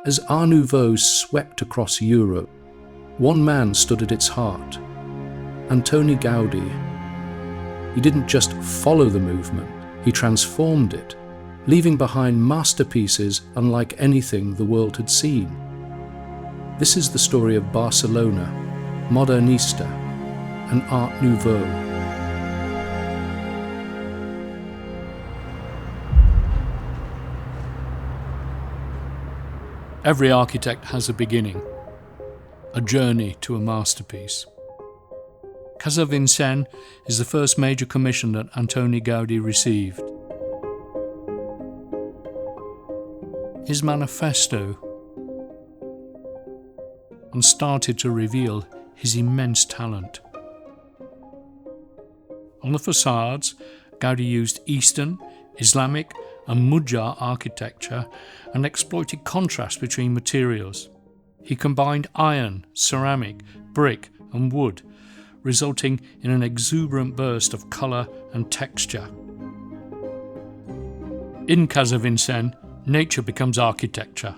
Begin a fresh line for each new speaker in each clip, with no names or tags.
As Art Nouveau swept across Europe, one man stood at its heart, Antoni Gaudi. He didn't just follow the movement, he transformed it, leaving behind masterpieces unlike anything the world had seen. This is the story of Barcelona, Modernista, and Art Nouveau.
Every architect has a beginning, a journey to a masterpiece. Casa Vicens is the first major commission that Antoni Gaudi received. His manifesto and started to reveal his immense talent. On the facades, Gaudi used Eastern, Islamic and Mudjar architecture and exploited contrast between materials. He combined iron, ceramic, brick and wood, resulting in an exuberant burst of colour and texture. In Casa Vicens, nature becomes architecture.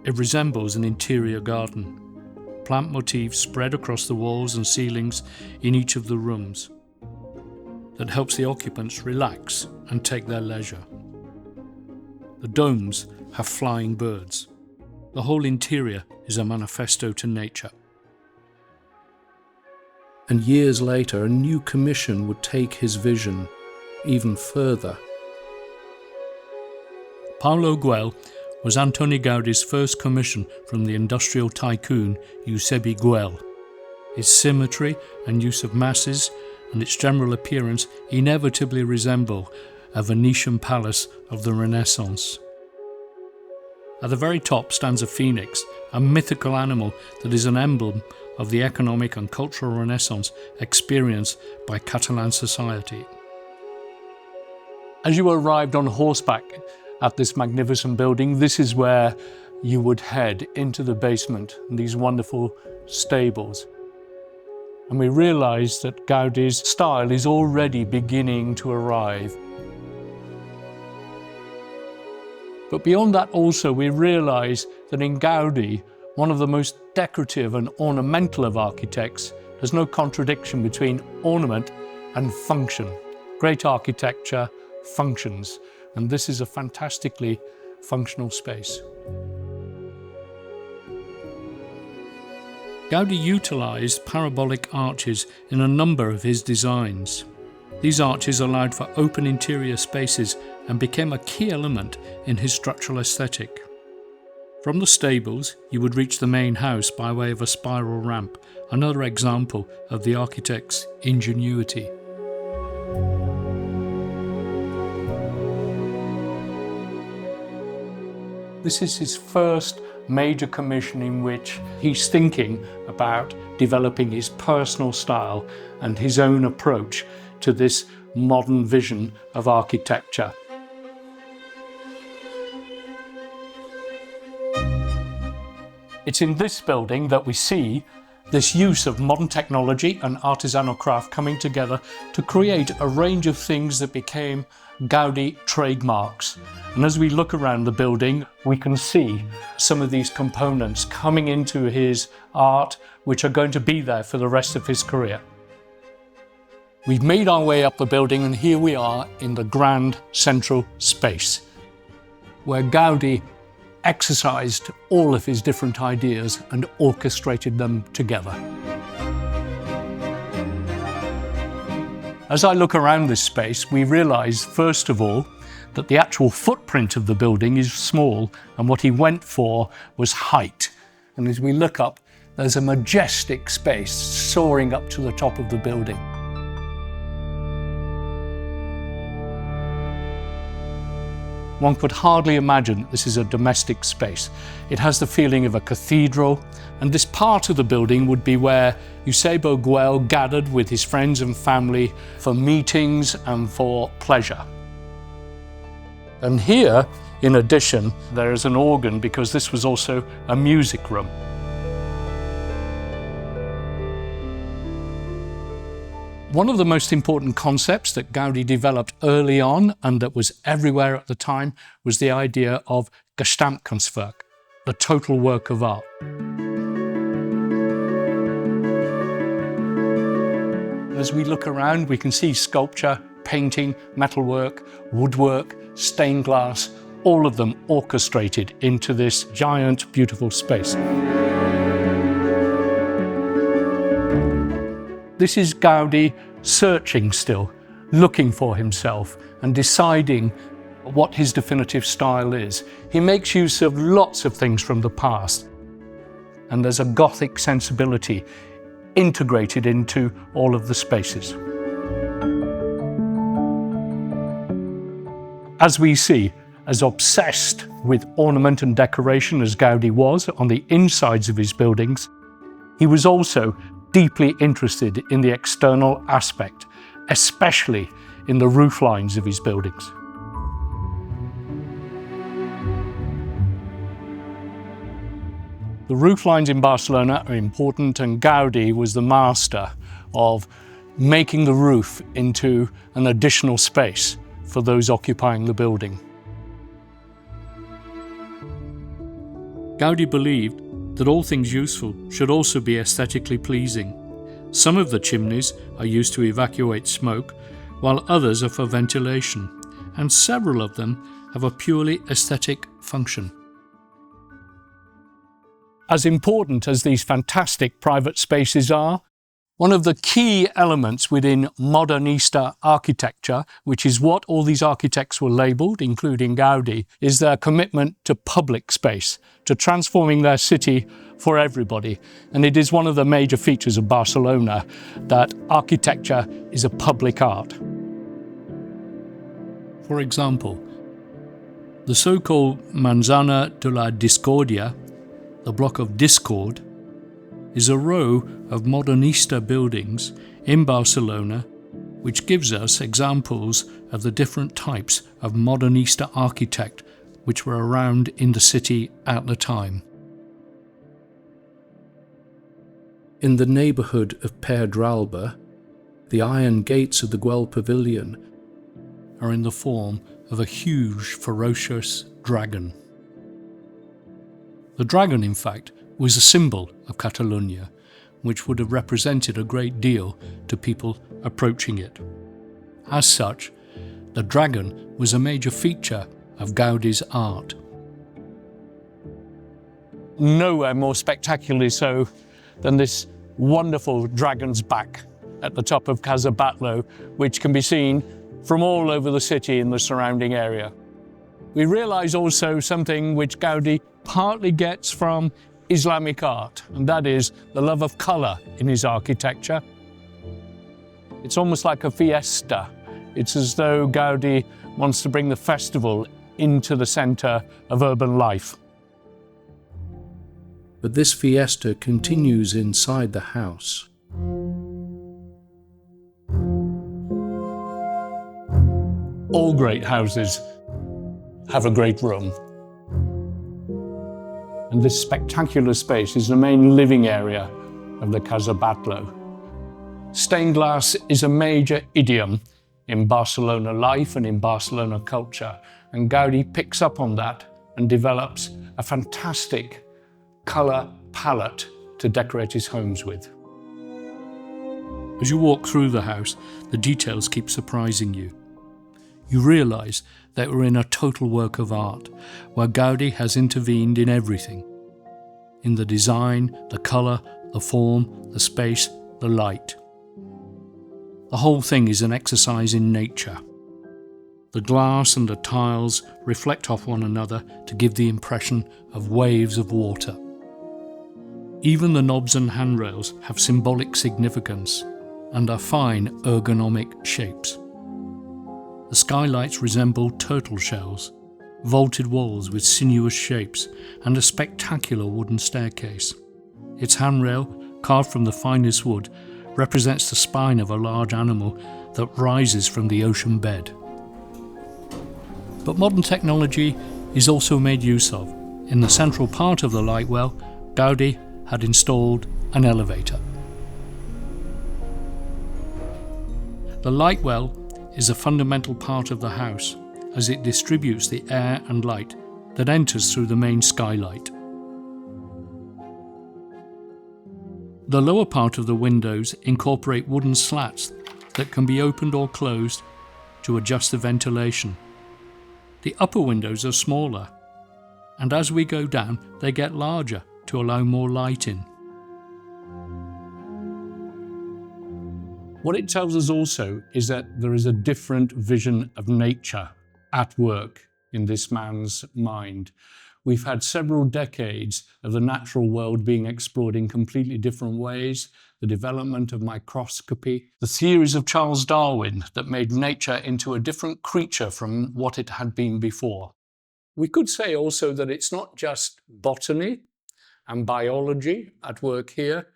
It resembles an interior garden. Plant motifs spread across the walls and ceilings in each of the rooms. That helps the occupants relax and take their leisure. The domes have flying birds. The whole interior is a manifesto to nature.
And years later, a new commission would take his vision even further.
Palau Guell was Antoni Gaudi's first commission from the industrial tycoon Eusebi Güell. Its symmetry and use of masses and its general appearance inevitably resemble a Venetian palace of the Renaissance. At the very top stands a phoenix, a mythical animal that is an emblem of the economic and cultural Renaissance experienced by Catalan society. As you arrived on horseback at this magnificent building, this is where you would head into the basement, these wonderful stables. And we realised that Gaudi's style is already beginning to arrive. But beyond that also, we realise that in Gaudi, one of the most decorative and ornamental of architects, there's no contradiction between ornament and function. Great architecture functions, and this is a fantastically functional space. Gaudi utilised parabolic arches in a number of his designs. These arches allowed for open interior spaces and became a key element in his structural aesthetic. From the stables, you would reach the main house by way of a spiral ramp, another example of the architect's ingenuity. This is his first major commission in which he's thinking about developing his personal style and his own approach to this modern vision of architecture. It's in this building that we see this use of modern technology and artisanal craft coming together to create a range of things that became Gaudi trademarks. And as we look around the building, we can see some of these components coming into his art, which are going to be there for the rest of his career. We've made our way up the building, and here we are in the grand central space, where Gaudi exercised all of his different ideas and orchestrated them together. As I look around this space, we realise, first of all, that the actual footprint of the building is small, and what he went for was height. And as we look up, there's a majestic space soaring up to the top of the building. One could hardly imagine this is a domestic space. It has the feeling of a cathedral, and this part of the building would be where Eusebio Güell gathered with his friends and family for meetings and for pleasure. And here, in addition, there is an organ because this was also a music room. One of the most important concepts that Gaudi developed early on and that was everywhere at the time was the idea of Gesamtkunstwerk. the total work of art. As we look around, we can see sculpture, painting, metalwork, woodwork, stained glass, all of them orchestrated into this giant, beautiful space. This is Gaudi searching still, looking for himself and deciding what his definitive style is. He makes use of lots of things from the past, and there's a Gothic sensibility integrated into all of the spaces. As we see, as obsessed with ornament and decoration as Gaudi was on the insides of his buildings, he was also deeply interested in the external aspect, especially in the roof lines of his buildings. The roof lines in Barcelona are important, and Gaudi was the master of making the roof into an additional space for those occupying the building.
Gaudi believed that all things useful should also be aesthetically pleasing. Some of the chimneys are used to evacuate smoke, while others are for ventilation, and several of them have a purely aesthetic function.
As important as these fantastic private spaces are, one of the key elements within Modernista architecture, which is what all these architects were labelled, including Gaudi, is their commitment to public space, to transforming their city for everybody. And it is one of the major features of Barcelona that architecture is a public art.
For example, the so-called Manzana de la Discordia, the block of discord, is a row of Modernista buildings in Barcelona which gives us examples of the different types of Modernista architect which were around in the city at the time. In the neighbourhood of Pedrera, the iron gates of the Güell pavilion are in the form of a huge, ferocious dragon. The dragon, in fact, was a symbol of Colonia, which would have represented a great deal to people approaching it. As such, the dragon was a major feature of Gaudi's art.
Nowhere more spectacularly so than this wonderful dragon's back at the top of Casa Batllo, which can be seen from all over the city in the surrounding area. We realise also something which Gaudi partly gets from Islamic art, and that is the love of colour in his architecture. It's almost like a fiesta. It's as though Gaudi wants to bring the festival into the centre of urban life.
But this fiesta continues inside the house.
All great houses have a great room. And this spectacular space is the main living area of the Casa Batllo. Stained glass is a major idiom in Barcelona life and in Barcelona culture, and Gaudi picks up on that and develops a fantastic colour palette to decorate his homes with.
As you walk through the house, the details keep surprising you. You realise that we're in a total work of art, where Gaudi has intervened in everything. In the design, the colour, the form, the space, the light. The whole thing is an exercise in nature. The glass and the tiles reflect off one another to give the impression of waves of water. Even the knobs and handrails have symbolic significance and are fine ergonomic shapes. The skylights resemble turtle shells, vaulted walls with sinuous shapes, and a spectacular wooden staircase. Its handrail, carved from the finest wood, represents the spine of a large animal that rises from the ocean bed. But modern technology is also made use of. In the central part of the light well, Gaudi had installed an elevator. The light well is a fundamental part of the house, as it distributes the air and light that enters through the main skylight.
The lower part of the windows incorporate wooden slats that can be opened or closed to adjust the ventilation. The upper windows are smaller, and as we go down, they get larger to allow more light in. What it tells us also is that there is a different vision of nature at work in this man's mind. We've had several decades of the natural world being explored in completely different ways, the development of microscopy, the theories of Charles Darwin that made nature into a different creature from what it had been before. We could say also that it's not just botany and biology at work here,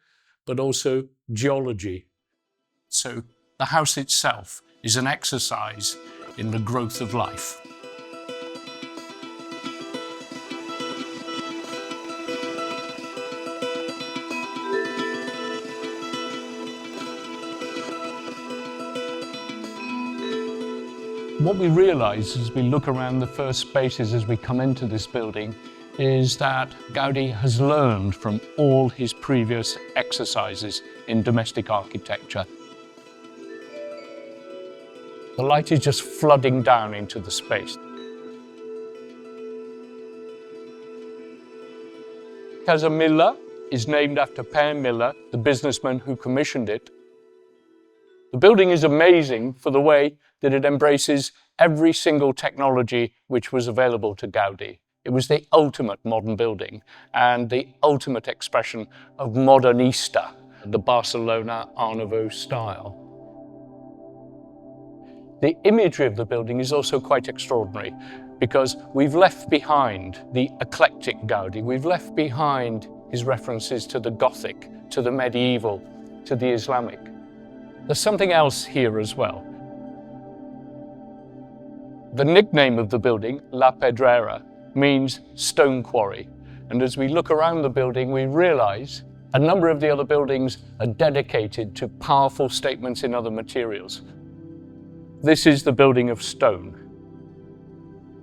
but also geology. So the house itself is an exercise in the growth of life. What we realise as we look around the first spaces as we come into this building is that Gaudi has learned from all his previous exercises in domestic architecture. The light is just flooding down into the space. Casa Mila is named after Per Mila, the businessman who commissioned it. The building is amazing for the way that it embraces every single technology which was available to Gaudi. It was the ultimate modern building and the ultimate expression of Modernista, the Barcelona Art Nouveau style. The imagery of the building is also quite extraordinary because we've left behind the eclectic Gaudi, we've left behind his references to the Gothic, to the medieval, to the Islamic. There's something else here as well. The nickname of the building, La Pedrera, means stone quarry. And as we look around the building, we realize a number of the other buildings are dedicated to powerful statements in other materials. This is the building of stone.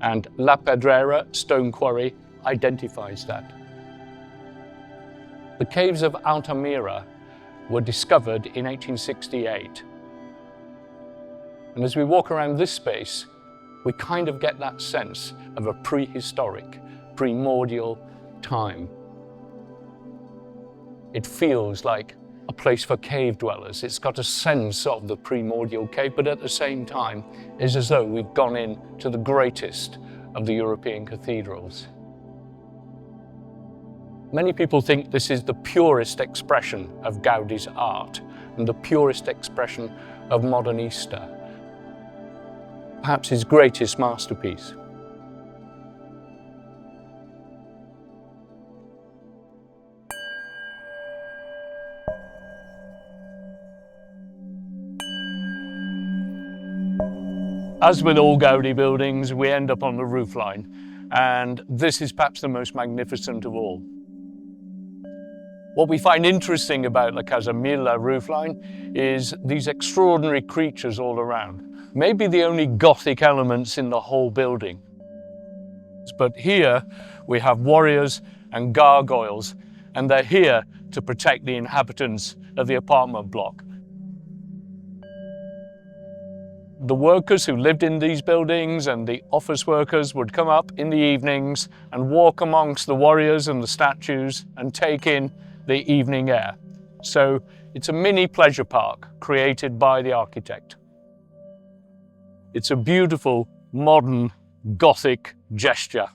And La Pedrera, stone quarry, identifies that. The caves of Altamira were discovered in 1868. And as we walk around this space, we kind of get that sense of a prehistoric, primordial time. It feels like a place for cave dwellers. It's got a sense of the primordial cave, but at the same time, it's as though we've gone into the greatest of the European cathedrals. Many people think this is the purest expression of Gaudi's art and the purest expression of Modernista, perhaps his greatest masterpiece. As with all Gaudi buildings, we end up on the roofline, and this is perhaps the most magnificent of all. What we find interesting about the Casa Mila roofline is these extraordinary creatures all around. Maybe the only Gothic elements in the whole building. But here we have warriors and gargoyles, and they're here to protect the inhabitants of the apartment block. The workers who lived in these buildings and the office workers would come up in the evenings and walk amongst the warriors and the statues and take in the evening air. So it's a mini pleasure park created by the architect. It's a beautiful, modern, Gothic gesture.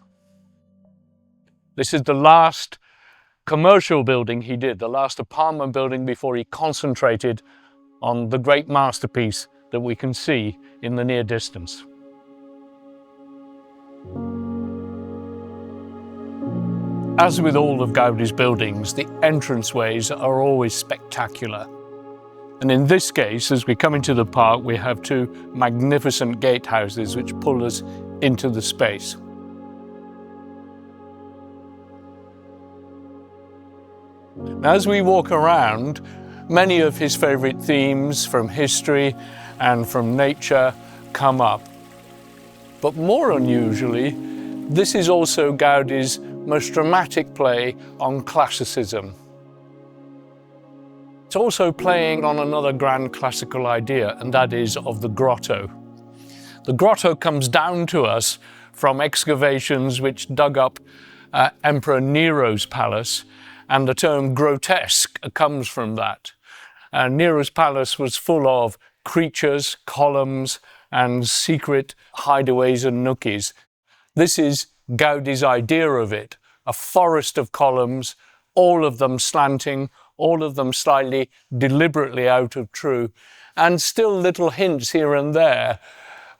This is the last commercial building he did, the last apartment building before he concentrated on the great masterpiece that we can see in the near distance. As with all of Gaudi's buildings, the entranceways are always spectacular. And in this case, as we come into the park, we have two magnificent gatehouses which pull us into the space. Now, as we walk around, many of his favourite themes from history and from nature come up. But more unusually, this is also Gaudi's most dramatic play on classicism. It's also playing on another grand classical idea, and that is of the grotto. The grotto comes down to us from excavations which dug up Emperor Nero's palace, and the term grotesque comes from that. Nero's palace was full of creatures, columns, and secret hideaways and nookies. This is Gaudi's idea of it, a forest of columns, all of them slanting, all of them slightly deliberately out of true, and still little hints here and there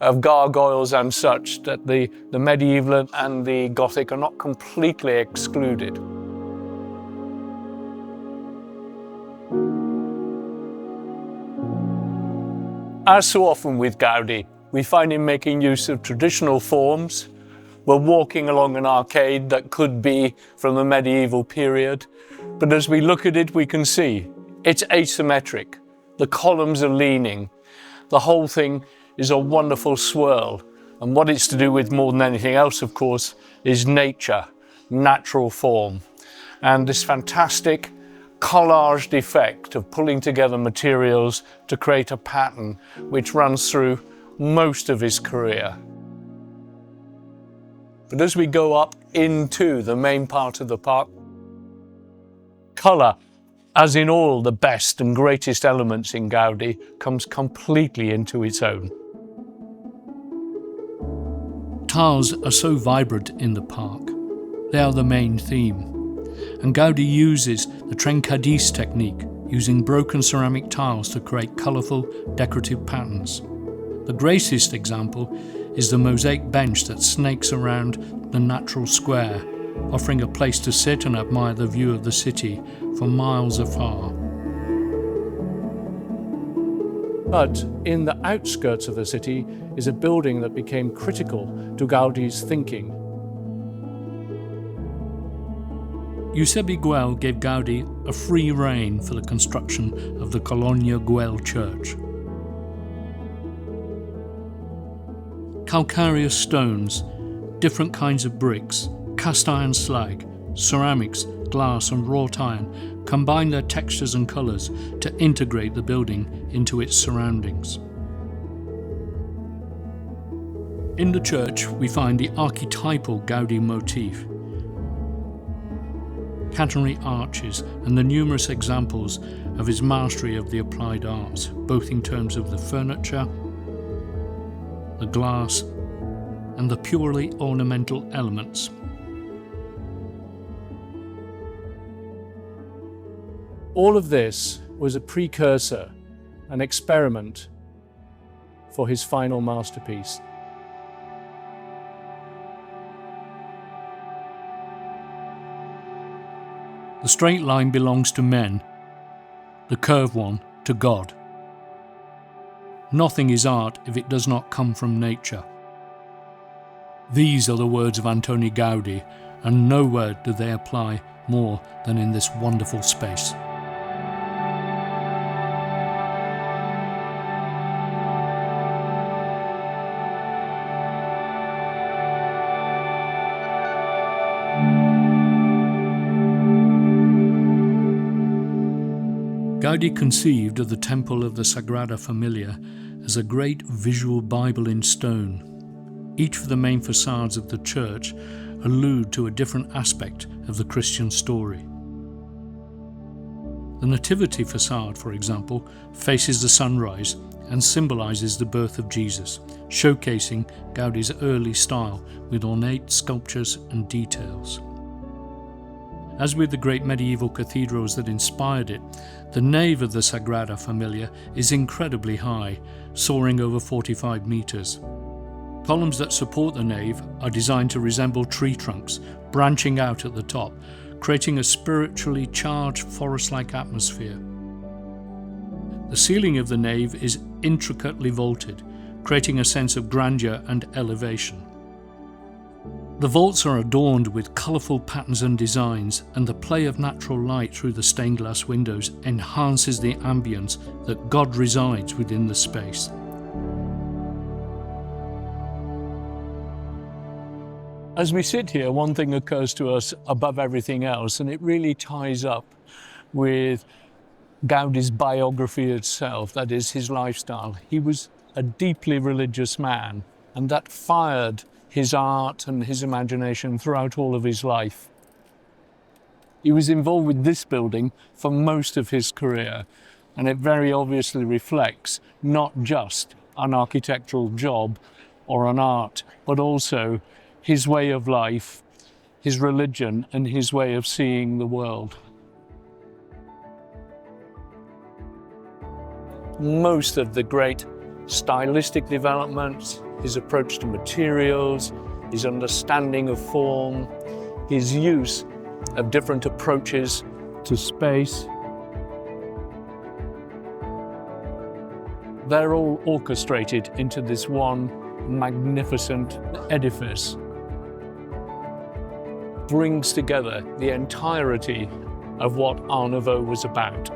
of gargoyles and such, that the medieval and the Gothic are not completely excluded. As so often with Gaudi, we find him making use of traditional forms. We're walking along an arcade that could be from the medieval period, but as we look at it, we can see it's asymmetric. The columns are leaning. The whole thing is a wonderful swirl. And what it's to do with more than anything else, of course, is nature, natural form. And this fantastic collaged effect of pulling together materials to create a pattern which runs through most of his career. But as we go up into the main part of the park, colour, as in all the best and greatest elements in Gaudi, comes completely into its own.
Tiles are so vibrant in the park. They are the main theme. And Gaudi uses the trencadís technique, using broken ceramic tiles to create colourful, decorative patterns. The greatest example is the mosaic bench that snakes around the natural square, offering a place to sit and admire the view of the city from miles afar. But in the outskirts of the city is a building that became critical to Gaudi's thinking. Eusebi Güell gave Gaudi a free rein for the construction of the Colonia Güell church. Calcareous stones, different kinds of bricks, cast iron slag, ceramics, glass and wrought iron combine their textures and colours to integrate the building into its surroundings. In the church we find the archetypal Gaudi motif, catenary arches and the numerous examples of his mastery of the applied arts, both in terms of the furniture, the glass and the purely ornamental elements. All of this was a precursor, an experiment for his final masterpiece. The straight line belongs to men, the curved one to God. Nothing is art if it does not come from nature. These are the words of Antoni Gaudi, and nowhere do they apply more than in this wonderful space. Gaudi conceived of the temple of the Sagrada Familia as a great visual Bible in stone. Each of the main facades of the church allude to a different aspect of the Christian story. The Nativity facade, for example, faces the sunrise and symbolises the birth of Jesus, showcasing Gaudi's early style with ornate sculptures and details. As with the great medieval cathedrals that inspired it, the nave of the Sagrada Familia is incredibly high, soaring over 45 metres. Columns that support the nave are designed to resemble tree trunks, branching out at the top, creating a spiritually charged forest-like atmosphere. The ceiling of the nave is intricately vaulted, creating a sense of grandeur and elevation. The vaults are adorned with colourful patterns and designs, and the play of natural light through the stained glass windows enhances the ambience that God resides within the space.
As we sit here, one thing occurs to us above everything else, and it really ties up with Gaudi's biography itself, that is his lifestyle. He was a deeply religious man, and that fired his art and his imagination throughout all of his life. He was involved with this building for most of his career, and it very obviously reflects not just an architectural job or an art, but also his way of life, his religion, and his way of seeing the world. Most of the great stylistic developments, his approach to materials, his understanding of form, his use of different approaches to space, they're all orchestrated into this one magnificent edifice. Brings together the entirety of what Art Nouveau was about.